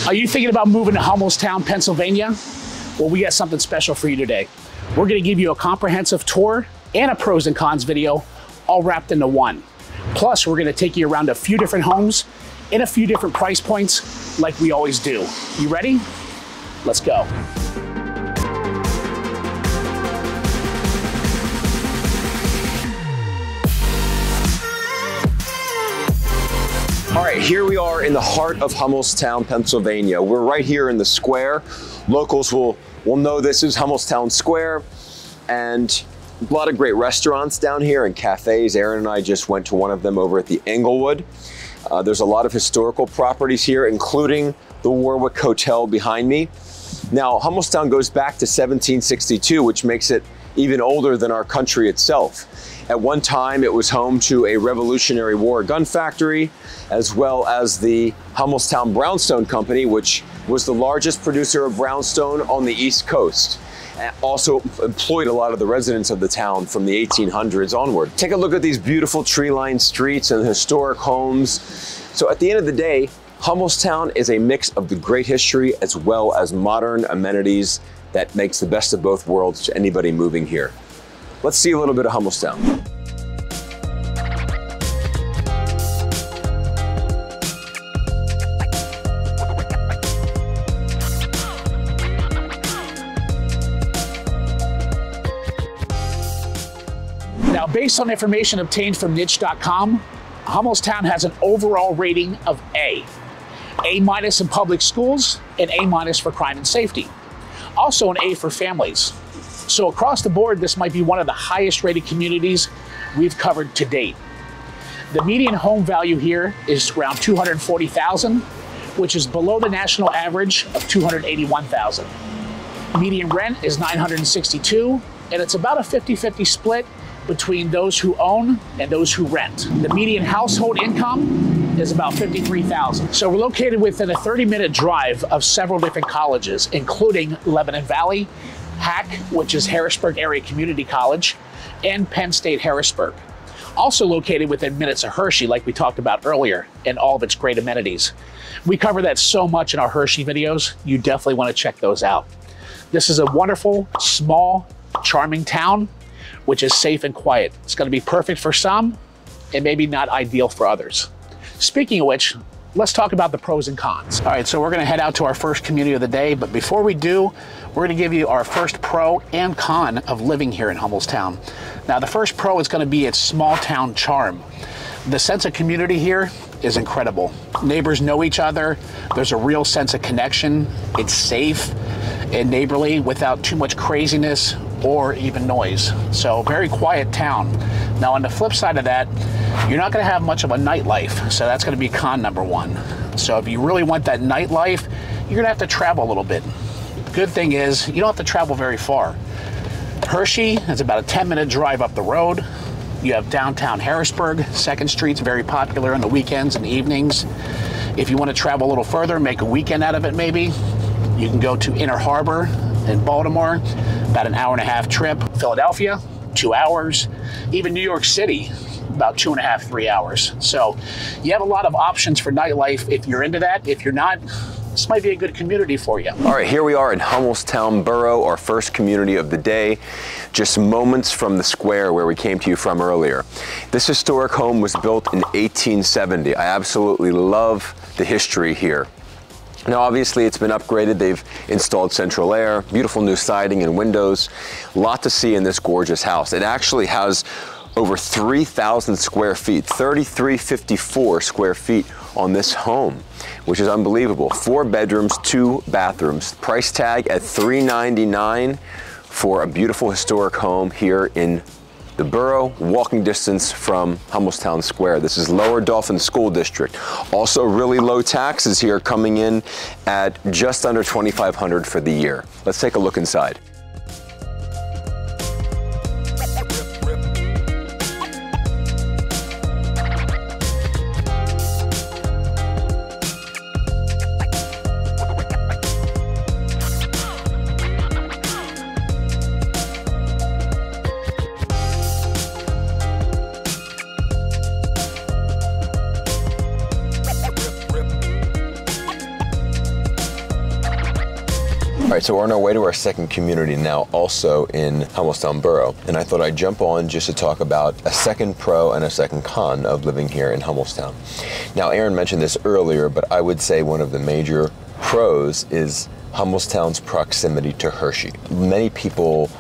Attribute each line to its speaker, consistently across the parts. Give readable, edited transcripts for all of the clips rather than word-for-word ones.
Speaker 1: Are you thinking about moving to Hummelstown, Pennsylvania? Well, we got something special for you today. We're gonna give you a comprehensive tour and a pros and cons video, all wrapped into one. Plus, we're gonna take you around a few different homes in a few different price points like we always do. You ready? Let's go.
Speaker 2: All right, here we are in the heart of Hummelstown, Pennsylvania. We're right here in the square. Locals will know this is Hummelstown Square, and a lot of great restaurants down here and cafes. Aaron and I just went to one of them over at the Englewood. There's a lot of historical properties here, including the Warwick Hotel behind me. Now, Hummelstown goes back to 1762, which makes it even older than our country itself. At one time, it was home to a Revolutionary War gun factory, as well as the Hummelstown Brownstone Company, which was the largest producer of brownstone on the East Coast. And also employed a lot of the residents of the town from the 1800s onward. Take a look at these beautiful tree-lined streets and historic homes. So at the end of the day, Hummelstown is a mix of the great history as well as modern amenities that makes the best of both worlds to anybody moving here. Let's see a little bit of Hummelstown.
Speaker 1: Now, based on information obtained from niche.com, Hummelstown has an overall rating of A. A- in public schools and A- for crime and safety. Also an A for families. So across the board, this might be one of the highest rated communities we've covered to date. The median home value here is around $240,000, which is below the national average of $281,000. Median rent is $962, and it's about a 50-50 split between those who own and those who rent. The median household income is about $53,000. So we're located within a 30-minute drive of several different colleges, including Lebanon Valley, HAC, which is Harrisburg Area Community College, and Penn State Harrisburg. Also located within minutes of Hershey, like we talked about earlier, and all of its great amenities. We cover that so much in our Hershey videos, you definitely want to check those out. This is a wonderful, small, charming town, which is safe and quiet. It's going to be perfect for some, and maybe not ideal for others. Speaking of which, let's talk about the pros and cons. All right, so we're gonna head out to our first community of the day, but before we do, we're gonna give you our first pro and con of living here in Hummelstown. Now, the first pro is gonna be its small town charm. The sense of community here is incredible. Neighbors know each other. There's a real sense of connection. It's safe and neighborly without too much craziness or even noise. So very quiet town. Now on the flip side of that, you're not gonna have much of a nightlife. So that's gonna be con number one. So if you really want that nightlife, you're gonna have to travel a little bit. Good thing is, you don't have to travel very far. Hershey is about a 10-minute drive up the road. You have downtown Harrisburg. 2nd Street's very popular on the weekends and evenings. If you wanna travel a little further, make a weekend out of it maybe, you can go to Inner Harbor in Baltimore, about an hour-and-a-half trip. Philadelphia, 2 hours. Even New York City, about 2.5, 3 hours. So you have a lot of options for nightlife if you're into that. If you're not, this might be a good community for you.
Speaker 2: All right, here we are in Hummelstown Borough, our first community of the day, just moments from the square where we came to you from earlier. This historic home was built in 1870. I absolutely love the history here. Now, obviously, it's been upgraded. They've installed central air, beautiful new siding and windows. A lot to see in this gorgeous house. It actually has over 3,000 square feet, 3,354 square feet on this home, which is unbelievable. 4 bedrooms, 2 bathrooms. Price tag at $399 for a beautiful historic home here in the borough, walking distance from Hummelstown Square. This is Lower Dauphin School District. Also really low taxes here, coming in at just under $2,500 for the year. Let's take a look inside. right, so we're on our way to our second community now, also in Hummelstown Borough. And I thought I'd jump on just to talk about a second pro and a second con of living here in Hummelstown. Now, Aaron mentioned this earlier, but I would say one of the major pros is Hummelstown's proximity to Hershey. Many people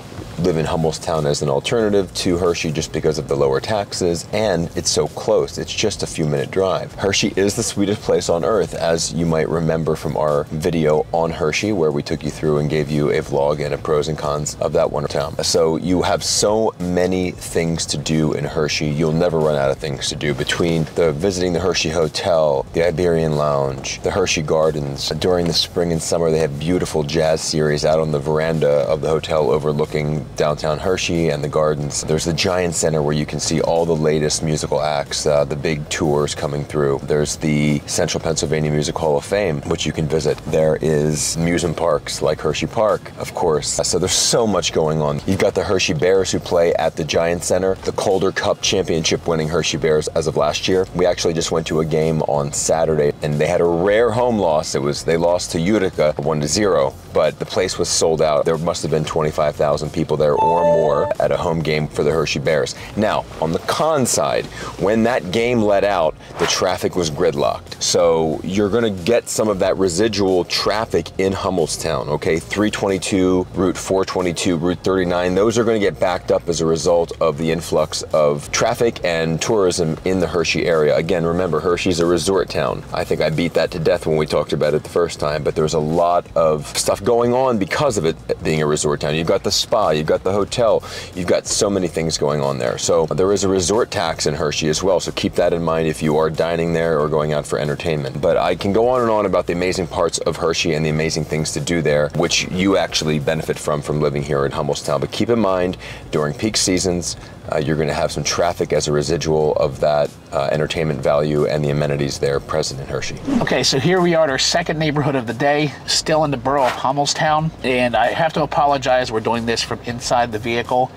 Speaker 2: live in Hummelstown as an alternative to Hershey just because of the lower taxes, and it's so close. It's just a few minute drive. Hershey is the sweetest place on earth, as you might remember from our video on Hershey, where we took you through and gave you a vlog and a pros and cons of that one town. So you have so many things to do in Hershey. You'll never run out of things to do between visiting the Hershey Hotel, the Iberian Lounge, the Hershey Gardens. During the spring and summer, they have beautiful jazz series out on the veranda of the hotel overlooking downtown Hershey and the gardens. There's the Giant Center where you can see all the latest musical acts, the big tours coming through. There's the Central Pennsylvania Music Hall of Fame, which you can visit. There is amusement parks like Hershey Park, of course. So there's so much going on. You've got the Hershey Bears who play at the Giant Center, the Calder Cup championship winning Hershey Bears as of last year. We actually just went to a game on Saturday and they had a rare home loss. They lost to Utica 1-0, but the place was sold out. There must have been 25,000 people there or more at a home game for the Hershey Bears. Now, on the con side, when that game let out, the traffic was gridlocked. So you're gonna get some of that residual traffic in Hummelstown, okay? 322, Route 422, Route 39, those are gonna get backed up as a result of the influx of traffic and tourism in the Hershey area. Again, remember, Hershey's a resort town. I think I beat that to death when we talked about it the first time, but there's a lot of stuff going on because of it being a resort town. You've got the spa, you've got the hotel, you've got so many things going on there. So there is a resort tax in Hershey as well, so keep that in mind if you are dining there or going out for entertainment. But I can go on and on about the amazing parts of Hershey and the amazing things to do there, which you actually benefit from living here in Hummelstown. But keep in mind, during peak seasons, you're going to have some traffic as a residual of that entertainment value and the amenities there present in Hershey.
Speaker 1: Okay, so here we are at our second neighborhood of the day, still in the borough of Hummelstown, and I have to apologize, we're doing this from inside the vehicle.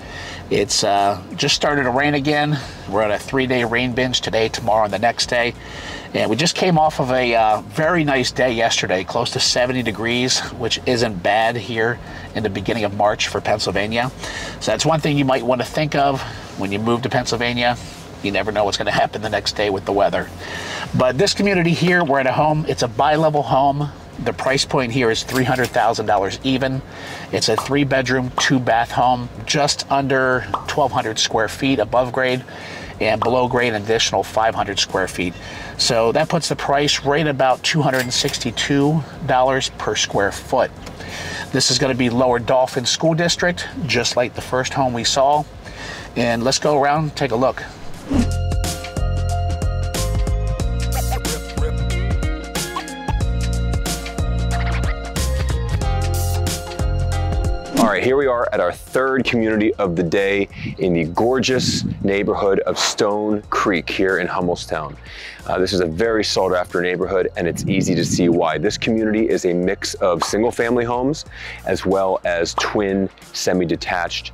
Speaker 1: It's just started to rain again. We're on a 3-day rain binge today, tomorrow, and the next day. And we just came off of a very nice day yesterday, close to 70 degrees, which isn't bad here in the beginning of March for Pennsylvania. So that's one thing you might want to think of when you move to Pennsylvania. You never know what's going to happen the next day with the weather. But this community here, we're at a home. It's a bi-level home. The price point here is $300,000 even. It's a 3-bedroom, 2-bath home, just under 1,200 square feet above grade, and below grade an additional 500 square feet. So that puts the price right about $262 per square foot. This is going to be Lower Dolphin School District, just like the first home we saw. And let's go around and take a look.
Speaker 2: All right, here we are at our third community of the day in the gorgeous neighborhood of Stone Creek here in Hummelstown. This is a very sought after neighborhood, and it's easy to see why. This community is a mix of single family homes as well as twin semi-detached,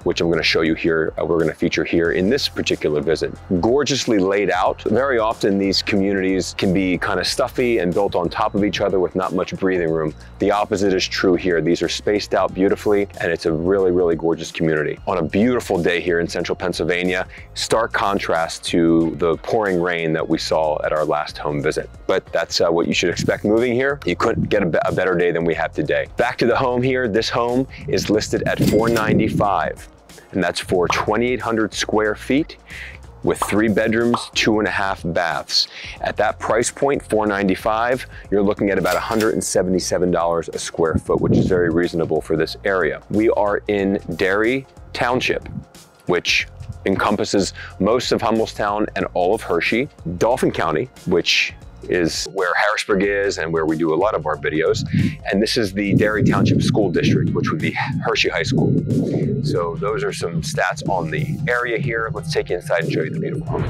Speaker 2: which I'm going to show you here, we're going to feature here in this particular visit. Gorgeously laid out. Very often these communities can be kind of stuffy and built on top of each other with not much breathing room. The opposite is true here. These are spaced out beautifully, and it's a really, really gorgeous community. On a beautiful day here in central Pennsylvania, stark contrast to the pouring rain that we saw at our last home visit. But that's what you should expect moving here. You couldn't get a better day than we have today. Back to the home here. This home is listed at $495. And that's for 2,800 square feet with 3 bedrooms, 2.5 baths. At that price point, $495, you're looking at about $177 a square foot, which is very reasonable for this area. We are in Derry Township, which encompasses most of Hummelstown and all of Hershey, Dauphin County, which is where Harrisburg is and where we do a lot of our videos. And this is the Derry Township School District, which would be Hershey High School. So those are some stats on the area here. Let's take you inside and show you the beautiful home.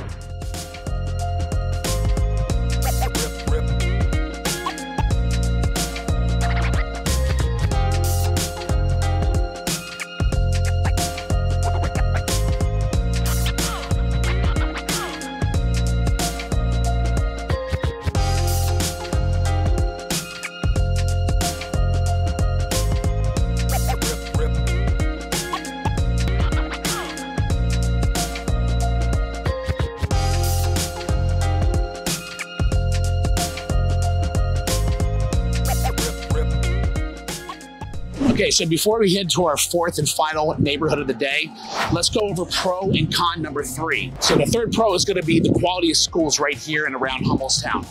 Speaker 1: Okay, so before we head to our fourth and final neighborhood of the day, let's go over pro and con number 3. So the third pro is going to be the quality of schools right here and around Hummelstown.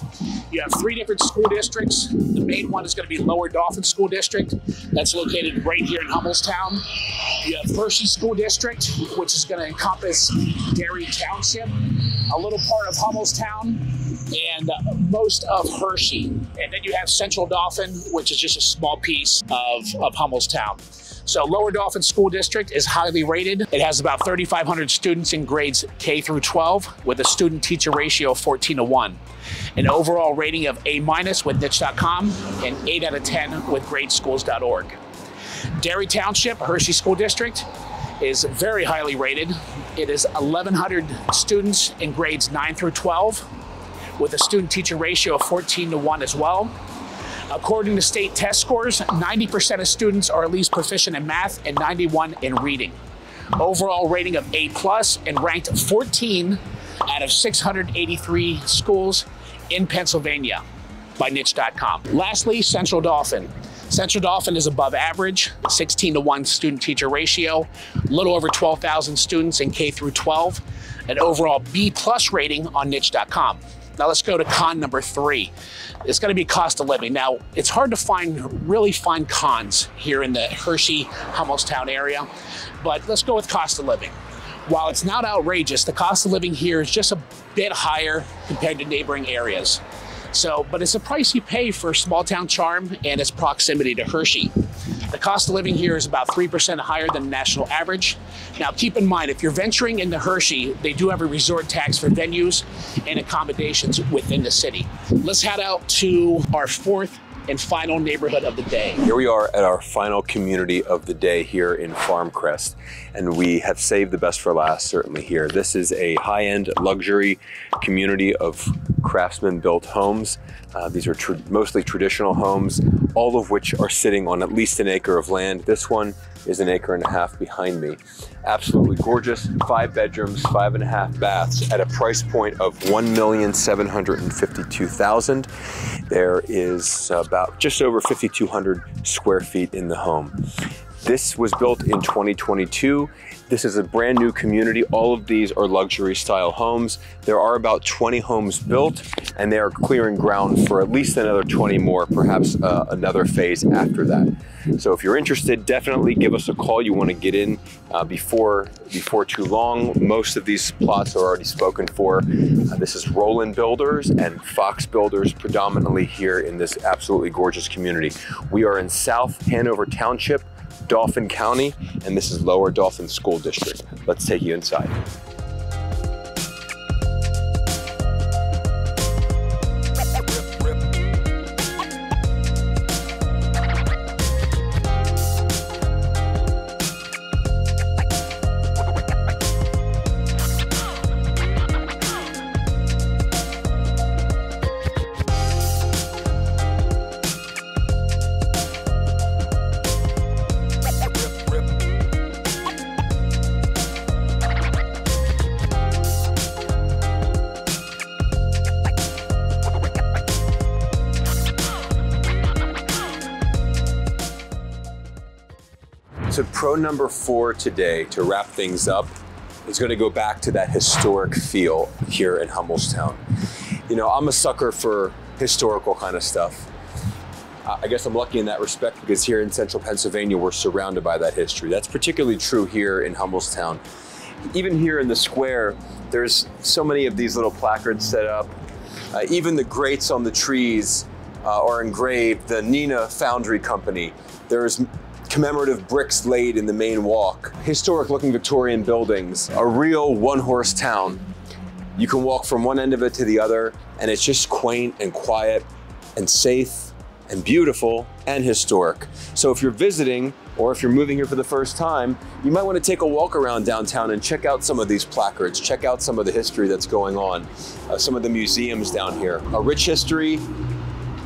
Speaker 1: You have 3 different school districts. The main one is going to be Lower Dauphin School District. That's located right here in Hummelstown. You have Hershey School District, which is going to encompass Derry Township, a little part of Hummelstown, and most of Hershey. And then you have Central Dauphin, which is just a small piece of Hummelstown. So Lower Dauphin School District is highly rated. It has about 3,500 students in grades K through 12 with a student-teacher ratio of 14:1. An overall rating of A- with niche.com and 8 out of 10 with gradeschools.org. Derry Township, Hershey School District, is very highly rated. It is 1,100 students in grades 9 through 12 with a student-teacher ratio of 14:1 as well. According to state test scores, 90% of students are at least proficient in math and 91 in reading. Overall rating of A+ and ranked 14 out of 683 schools in Pennsylvania by niche.com. Lastly, Central Dauphin. Central Dauphin is above average, 16:1 student-teacher ratio, a little over 12,000 students in K through 12, an overall B+ rating on niche.com. Now let's go to con number 3. It's going to be cost of living. Now, it's hard to really find cons here in the Hershey, Hummelstown area, but let's go with cost of living. While it's not outrageous, the cost of living here is just a bit higher compared to neighboring areas. But it's a price you pay for small town charm and its proximity to Hershey. The cost of living here is about 3% higher than the national average. Now keep in mind, if you're venturing into Hershey, they do have a resort tax for venues and accommodations within the city. Let's head out to our fourth and final neighborhood of the day.
Speaker 2: Here we are at our final community of the day here in Farmcrest, and we have saved the best for last, certainly here. This is a high-end luxury community of craftsman-built homes. These are mostly traditional homes, all of which are sitting on at least an acre of land. This one is an acre and a half behind me. Absolutely gorgeous, 5 bedrooms, 5.5 baths at a price point of $1,752,000. There is about just over 5,200 square feet in the home. This was built in 2022. This is a brand new community. All of these are luxury style homes. There are about 20 homes built, and they are clearing ground for at least another 20 more, perhaps another phase after that. So if you're interested, definitely give us a call. You want to get in before too long. Most of these plots are already spoken for. This is Roland Builders and Fox Builders predominantly here in this absolutely gorgeous community. We are in South Hanover Township, Dauphin County, and this is Lower Dauphin School District. Let's take you inside. So pro number 4 today, to wrap things up, is going to go back to that historic feel here in Hummelstown. You know, I'm a sucker for historical kind of stuff. I guess I'm lucky in that respect because here in central Pennsylvania, we're surrounded by that history. That's particularly true here in Hummelstown. Even here in the square, there's so many of these little placards set up. Even the grates on the trees are engraved, the Nina Foundry Company. There's commemorative bricks laid in the main walk. Historic looking Victorian buildings, a real one-horse town. You can walk from one end of it to the other, and it's just quaint and quiet and safe and beautiful and historic. So if you're visiting or if you're moving here for the first time, you might want to take a walk around downtown and check out some of these placards, check out some of the history that's going on, some of the museums down here. A rich history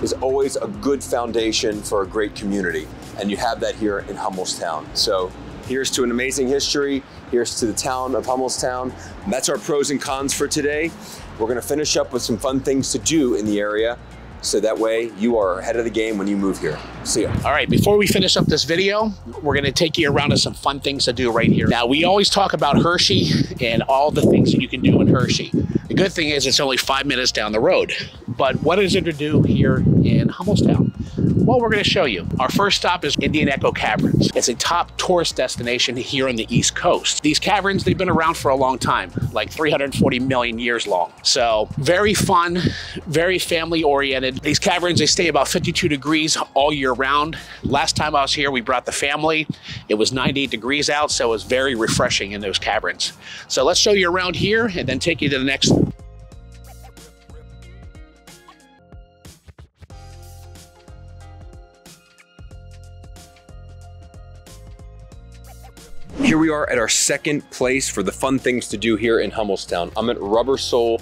Speaker 2: is always a good foundation for a great community, and you have that here in Hummelstown. So here's to an amazing history, here's to the town of Hummelstown. That's our pros and cons for today. We're gonna finish up with some fun things to do in the area so that way you are ahead of the game when you move here. See ya.
Speaker 1: All right, before we finish up this video, we're gonna take you around to some fun things to do right here. Now, we always talk about Hershey and all the things that you can do in Hershey. The good thing is it's only 5 minutes down the road. But what is there to do here in Hummelstown? Well, we're going to show you. Our first stop is Indian Echo Caverns. It's a top tourist destination here on the East Coast. These caverns, they've been around for a long time, like 340 million years long. So very fun, very family oriented. These caverns, they stay about 52 degrees all year round. Last time I was here, we brought the family. It was 98 degrees out, so it was very refreshing in those caverns. So let's show you around here and then take you to the next one.
Speaker 2: Here we are at our second place for the fun things to do here in Hummelstown. I'm at Rubber Soul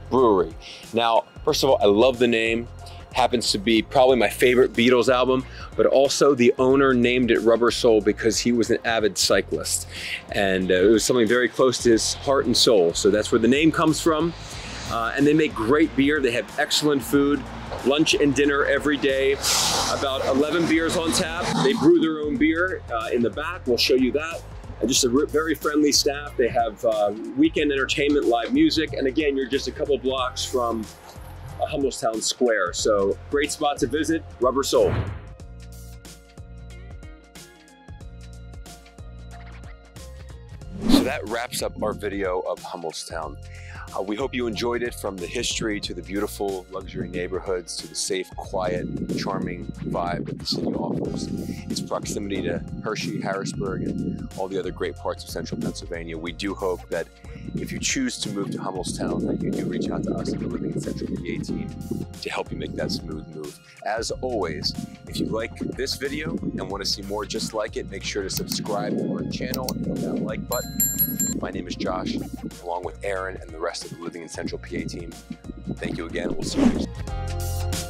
Speaker 2: Brewery. Now, first of all, I love the name. Happens to be probably my favorite Beatles album, but also the owner named it Rubber Soul because he was an avid cyclist. And it was something very close to his heart and soul. So that's where the name comes from. And they make great beer. They have excellent food, lunch and dinner every day. About 11 beers on tap. They brew their own beer in the back. We'll show you that. And just a very friendly staff. They have weekend entertainment, live music. And again, you're just a couple blocks from Hummelstown Square. So great spot to visit, Rubber Soul. So that wraps up our video of Hummelstown. We hope you enjoyed it, from the history to the beautiful luxury neighborhoods to the safe, quiet, charming vibe that the city offers. Its proximity to Hershey, Harrisburg, and all the other great parts of central Pennsylvania. We do hope that if you choose to move to Hummelstown, that you do reach out to us at the Living in Central PA team to help you make that smooth move. As always, if you like this video and want to see more just like it, make sure to subscribe to our channel and hit that like button. My name is Josh, along with Aaron and the rest of the Living in Central PA team. Thank you again. We'll see you next time.